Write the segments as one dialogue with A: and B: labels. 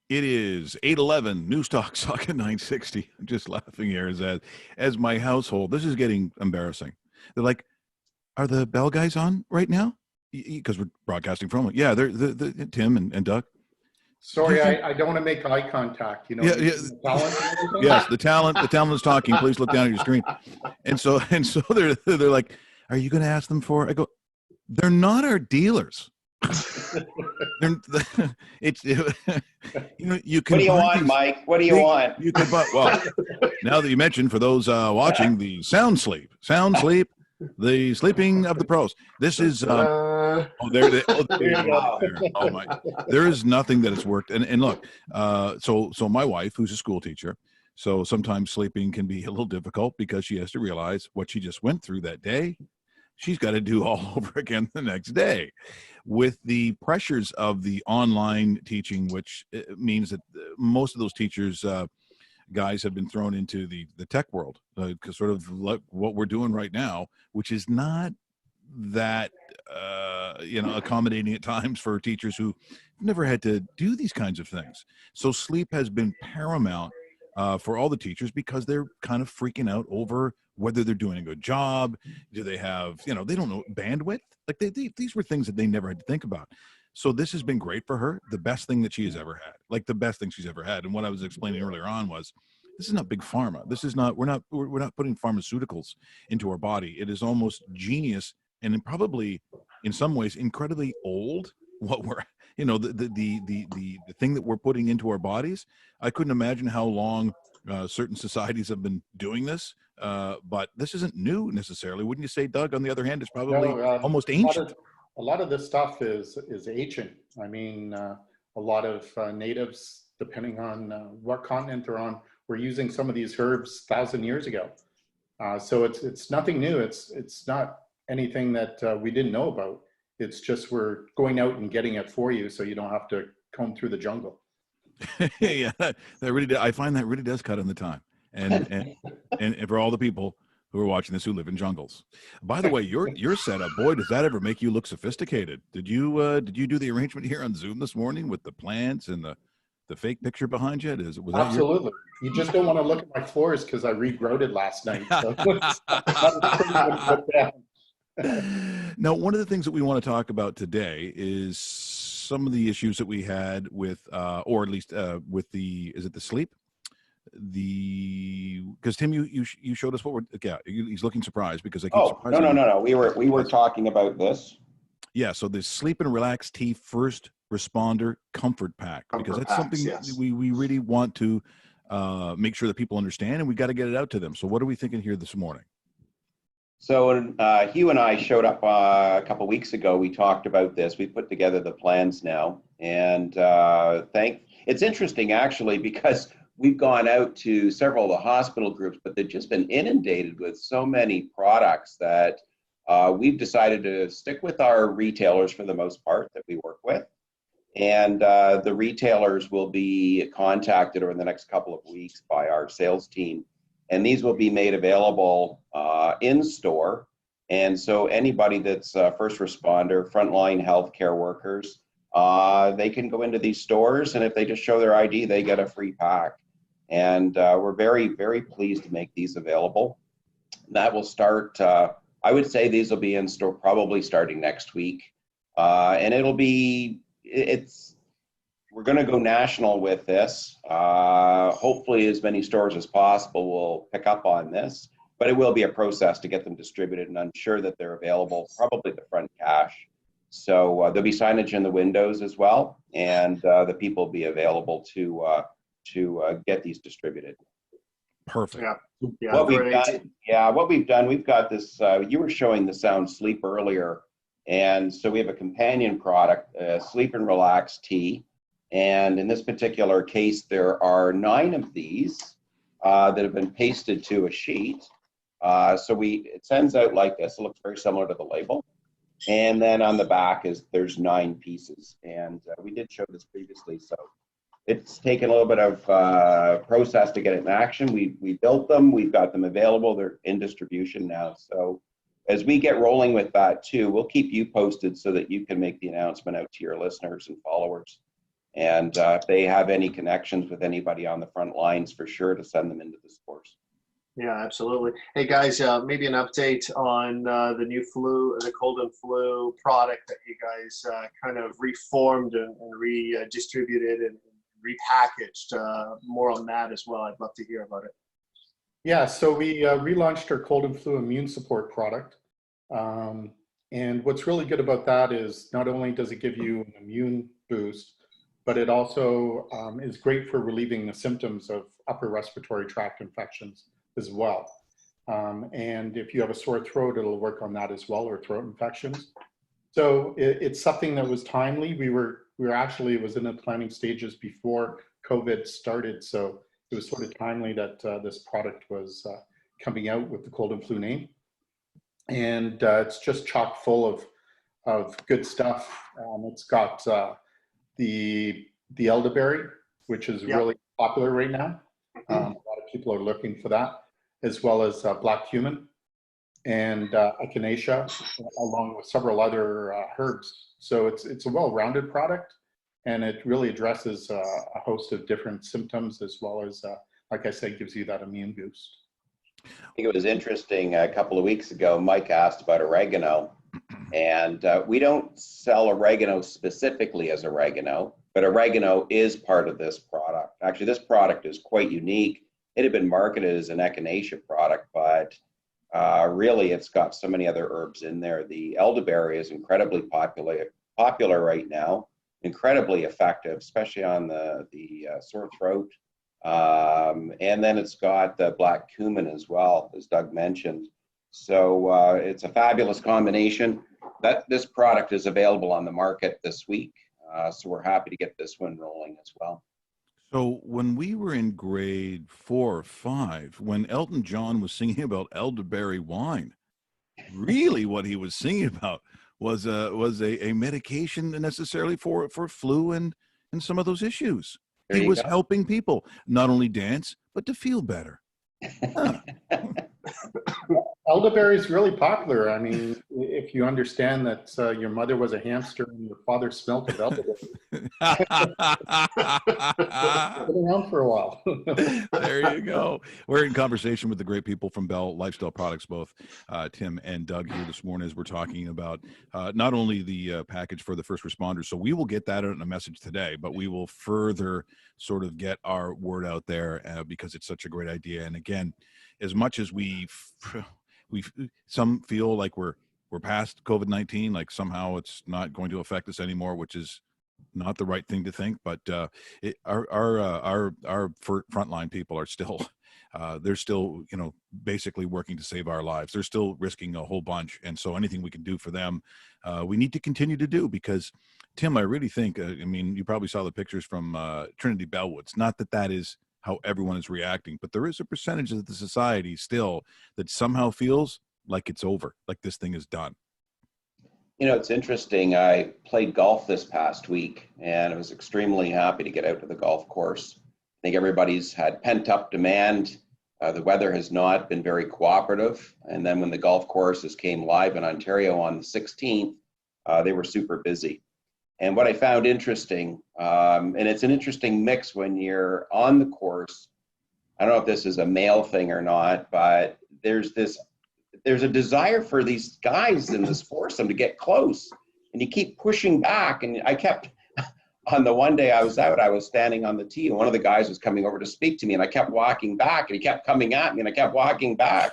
A: It is 8:11 News Talk Socket 960. I'm just laughing here as my household. This is getting embarrassing. They're like, "Are the bell guys on right now?" Because we're broadcasting from it. Yeah, they're Tim and Doug. Do you
B: Sorry,
A: think?
B: I don't want to make eye contact. You know,
A: Yeah, yeah.
B: using the talent and everything.
A: Yes, the talent is talking. Please look down at your screen. And so they're like, "Are you going to ask them for?" I go, "They're not our dealers." They're, it's you can
C: What do you
A: buy
C: want,
A: these,
C: Mike? What do you want?
A: you can buy well now that you mentioned for those watching the sound sleep, the sleeping of the pros. This is there you go. Oh my, there is nothing that has worked. And look, so my wife, who's a school teacher, so sometimes sleeping can be a little difficult because she has to realize what she just went through that day. She's got to do all over again the next day with the pressures of the online teaching, which means that most of those teachers, guys, have been thrown into the tech world, sort of like what we're doing right now, which is not that, accommodating at times for teachers who never had to do these kinds of things. So sleep has been paramount for all the teachers because they're kind of freaking out over whether they're doing a good job. Do they have, they don't know bandwidth. Like these were things that they never had to think about. So this has been great for her. The best thing that she has ever had, like the best thing she's ever had. And what I was explaining earlier on was, this is not big pharma. This is not, we're not putting pharmaceuticals into our body. It is almost genius and probably in some ways incredibly old what we're, the thing that we're putting into our bodies. I couldn't imagine how long certain societies have been doing this, but this isn't new necessarily. Wouldn't you say, Doug? On the other hand, it's probably almost ancient.
B: A lot of this stuff is ancient. I mean, a lot of natives, depending on what continent they're on, were using some of these herbs 1,000 years ago. So it's nothing new. It's not anything that we didn't know about. It's just we're going out and getting it for you, so you don't have to comb through the jungle.
A: Yeah, that really. I find that really does cut in the time, and for all the people who are watching this who live in jungles. By the way, your setup, boy, does that ever make you look sophisticated? Did you do the arrangement here on Zoom this morning with the plants and the fake picture behind you? Was
B: Absolutely. You just don't want to look at my floors because I regrouted last night. So
A: Now, one of the things that we want to talk about today is some of the issues that we had with, or at least with is it the sleep? Because Tim, you showed us what we're, he's looking surprised because I keep surprising him.
C: No. We were talking about this.
A: Yeah, so the Sleep and Relax Tea First Responder Comfort Pack, because that's something that we really want to make sure that people understand, and we got to get it out to them. So what are we thinking here this morning?
C: So Hugh and I showed up a couple weeks ago. We talked about this. We put together the plans now, and it's interesting actually because we've gone out to several of the hospital groups, but they've just been inundated with so many products that we've decided to stick with our retailers for the most part that we work with. And the retailers will be contacted over the next couple of weeks by our sales team. And these will be made available in store. And so anybody that's first responder, frontline healthcare workers, they can go into these stores, and if they just show their ID, they get a free pack. And we're very, very pleased to make these available. That will start, I would say these will be in store probably starting next week. And we're going to go national with this. Hopefully as many stores as possible will pick up on this, but it will be a process to get them distributed, and I'm sure that they're available probably the front cash. So there'll be signage in the windows as well, and the people will be available to get these distributed.
A: Perfect.
D: Yeah.
C: What we've done, we've got this, you were showing the Sound Sleep earlier, and so we have a companion product, Sleep and Relax Tea. And in this particular case, there are 9 of these that have been pasted to a sheet. So it sends out like this. It looks very similar to the label. And then on the back there's 9 pieces. And we did show this previously. So it's taken a little bit of process to get it in action. We built them. We've got them available. They're in distribution now. So as we get rolling with that too, we'll keep you posted so that you can make the announcement out to your listeners and followers. And if they have any connections with anybody on the front lines, for sure to send them into this course.
D: Yeah, absolutely. Hey guys, maybe an update on the new the cold and flu product that you guys kind of reformed and redistributed and repackaged. More on that as well. I'd love to hear about it.
B: Yeah, so we relaunched our cold and flu immune support product. And what's really good about that is not only does it give you an immune boost, but it also is great for relieving the symptoms of upper respiratory tract infections as well. And if you have a sore throat, it'll work on that as well, or throat infections. So it's something that was timely. We were actually, it was in the planning stages before COVID started. So it was sort of timely that this product was coming out with the cold and flu name. And it's just chock full of good stuff. It's got the elderberry, which is really popular right now. A lot of people are looking for that, as well as black cumin and echinacea, along with several other herbs. So it's a well-rounded product, and it really addresses a host of different symptoms, as well as, like I said, gives you that immune boost.
C: I think it was interesting, a couple of weeks ago, Mike asked about oregano, and we don't sell oregano specifically as oregano, but oregano is part of this product. Actually, this product is quite unique. It had been marketed as an echinacea product, but really it's got so many other herbs in there. The elderberry is incredibly popular right now, incredibly effective, especially on the sore throat. And then it's got the black cumin as well, as Doug mentioned. So it's a fabulous combination. This product is available on the market this week. So we're happy to get this one rolling as well.
A: So when we were in grade 4 or 5, when Elton John was singing about elderberry wine, really what he was singing about was a medication necessarily for flu and some of those issues. He was helping people not only dance, but to feel better. Huh.
B: Elderberry is really popular. I mean, if you understand that your mother was a hamster and your father smelt of elderberry. Been around for a while.
A: There you go. We're in conversation with the great people from Bell Lifestyle Products, both Tim and Doug here this morning, as we're talking about not only the package for the first responders. So we will get that in a message today, but we will further sort of get our word out there because it's such a great idea. And again, as much as we some feel like we're past COVID-19, like somehow it's not going to affect us anymore, which is not the right thing to think. But our frontline people are still they're still basically working to save our lives. They're still risking a whole bunch, and so anything we can do for them, we need to continue to do. Because Tim, I really think I mean, you probably saw the pictures from Trinity Bellwoods. Not that is how everyone is reacting, but there is a percentage of the society still that somehow feels like it's over, like this thing is done.
C: It's interesting. I played golf this past week, and I was extremely happy to get out to the golf course. I think everybody's had pent-up demand. The weather has not been very cooperative. And then when the golf courses came live in Ontario on the 16th, they were super busy. And what I found interesting, and it's an interesting mix when you're on the course, I don't know if this is a male thing or not, but there's a desire for these guys in this foursome to get close, and you keep pushing back. And I kept, on the one day I was out, I was standing on the tee, and one of the guys was coming over to speak to me, and I kept walking back, and he kept coming at me, and I kept walking back.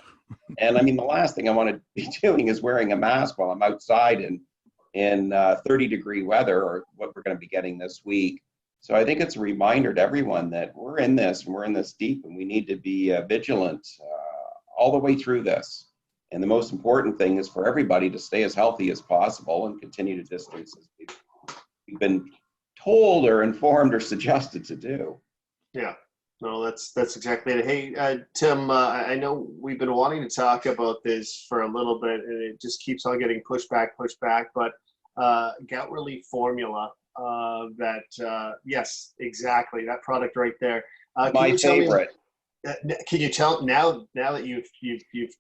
C: And I mean, the last thing I want to be doing is wearing a mask while I'm outside in 30-degree weather, or what we're going to be getting this week. So I think it's a reminder to everyone that we're in this, and we're in this deep, and we need to be vigilant all the way through this. And the most important thing is for everybody to stay as healthy as possible and continue to distance as we've been told or informed or suggested to do.
D: Yeah, no, that's exactly it. Hey, Tim, I know we've been wanting to talk about this for a little bit, and it just keeps on getting pushed back, but gout relief formula, yes, exactly, that product right there.
C: My favorite.
D: Can you tell now that you've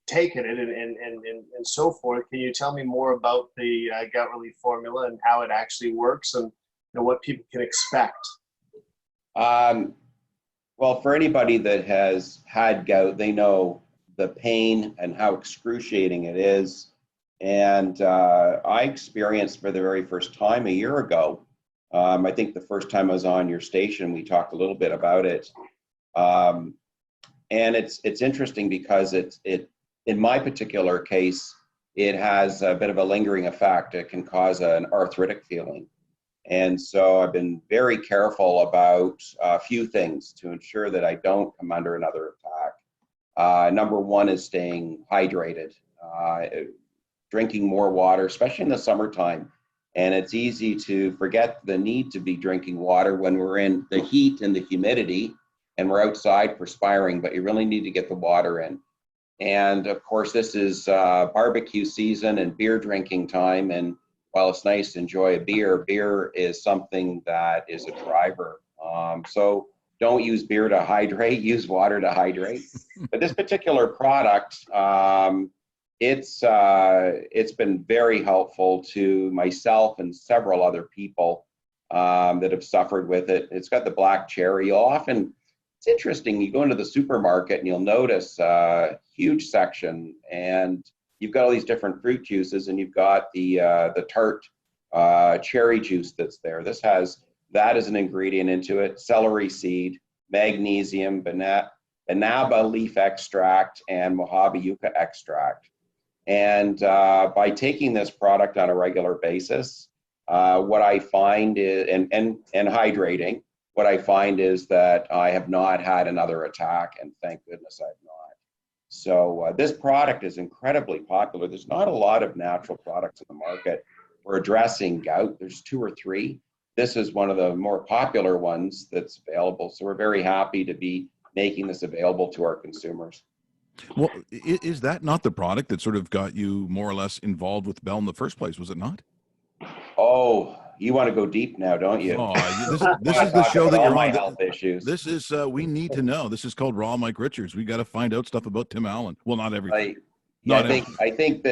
D: taken it and so forth? Can you tell me more about the gout relief formula and how it actually works, and what people can expect?
C: Well, for anybody that has had gout, they know the pain and how excruciating it is. And I experienced for the very first time a year ago. I think the first time I was on your station, we talked a little bit about it. And it's interesting because it in my particular case, it has a bit of a lingering effect. It can cause an arthritic feeling. And so I've been very careful about a few things to ensure that I don't come under another attack. Number one is staying hydrated, drinking more water, especially in the summertime. And it's easy to forget the need to be drinking water when we're in the heat and the humidity and we're outside perspiring, but you really need to get the water in. And of course, this is barbecue season and beer drinking time. And while it's nice to enjoy a beer is something that is a driver. So don't use beer to hydrate, use water to hydrate. But this particular product, it's been very helpful to myself and several other people that have suffered with it. It's got the black cherry. It's interesting, you go into the supermarket and you'll notice a huge section and you've got all these different fruit juices and you've got the tart cherry juice that's there. This has that as an ingredient into it, celery seed, magnesium, banaba leaf extract, and Mojave yucca extract. And by taking this product on a regular basis, what I find is, and hydrating, what I find is that I have not had another attack, and thank goodness I've not. So this product is incredibly popular. There's not a lot of natural products in the market for addressing gout. There's 2 or 3. This is one of the more popular ones that's available. So we're very happy to be making this available to our consumers.
A: Well, is that not the product that sort of got you more or less involved with Bell in the first place? Was it not?
C: Oh, you want to go deep now, don't you?
A: Oh, this is the show that you're on.
C: Health issues.
A: This is we need to know. This is called Raw Mike Richards. We got to find out stuff about Tim Allen. Well, not everything.
C: I think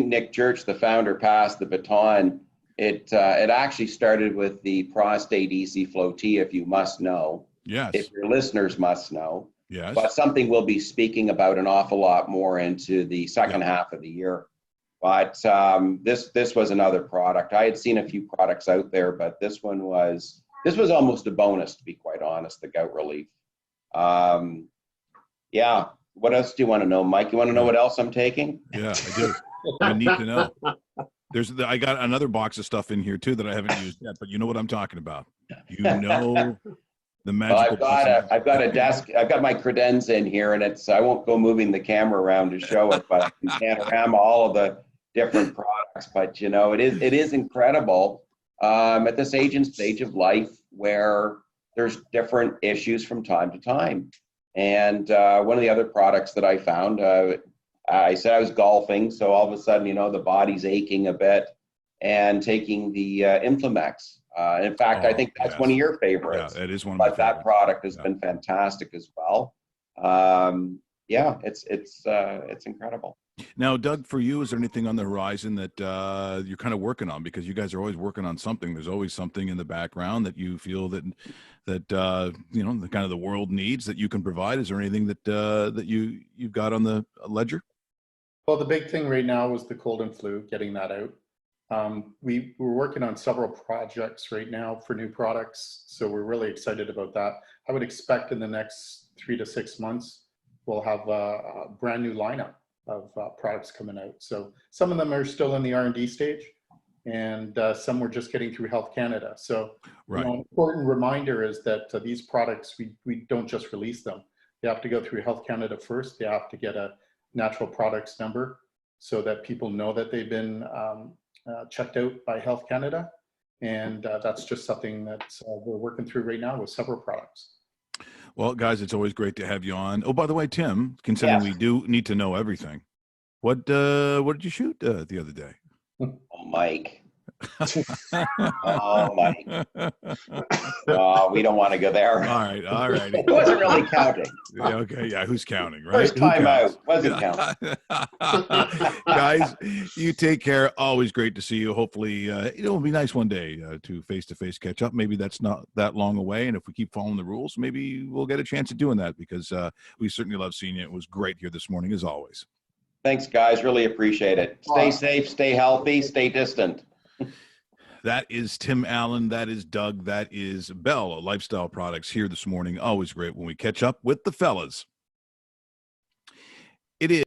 C: Nick Church, the founder, passed the baton. It actually started with the prostate EC-Flow T, if you must know.
A: Yes.
C: If your listeners must know.
A: Yes.
C: But something we'll be speaking about an awful lot more into the second half of the year. But this was another product. I had seen a few products out there, but this was almost a bonus, to be quite honest, the gout relief. Yeah. What else do you want to know, Mike? You want to know what else I'm taking?
A: Yeah, I do. I need to know. I got another box of stuff in here too that I haven't used yet, but you know what I'm talking about. You know the magical.
C: Well, I've got a desk. I've got my credens in here, and I won't go moving the camera around to show it, but I can panorama all of the different products. But it is incredible at this age and stage of life where there's different issues from time to time. And one of the other products that I found, I said I was golfing, so all of a sudden, the body's aching a bit, and taking the Inflamex. In fact, I think that's one of your favorites.
A: Yeah, it is one of my favorites.
C: But that product has been fantastic as well. It's incredible.
A: Now, Doug, for you, is there anything on the horizon that you're kind of working on? Because you guys are always working on something. There's always something in the background that you feel that the kind of the world needs that you can provide. Is there anything that you've got on the ledger?
B: Well, the big thing right now is the cold and flu, getting that out. We're working on several projects right now for new products, so we're really excited about that. I would expect in the next 3 to 6 months, we'll have a brand new lineup of products coming out. So some of them are still in the R&D stage, and some we're just getting through Health Canada. So
A: right.
B: An important reminder is that these products, we don't just release them. They have to go through Health Canada first. They have to get a natural products number so that people know that they've been checked out by Health Canada. And that's just something that we're working through right now with several products.
A: Well, guys, it's always great to have you on. Oh, by the way, Tim, considering we do need to know everything, what did you shoot the other day?
C: Oh, Mike. Oh, my. Oh, we don't want to go there.
A: All right, all right.
C: It wasn't really counting.
A: Yeah, okay, yeah. Who's counting, right?
C: First
A: Who
C: time
A: counts?
C: out. Wasn't counting.
A: Guys, you take care. Always great to see you. Hopefully, it'll be nice one day to face catch up. Maybe that's not that long away, and if we keep following the rules, maybe we'll get a chance at doing that, because we certainly love seeing you. It was great here this morning, as always.
C: Thanks, guys. Really appreciate it. Stay safe, stay healthy, stay distant.
A: That is Tim Allen. That is Doug. That is Bell, Lifestyle Products, here this morning. Always great when we catch up with the fellas. It is.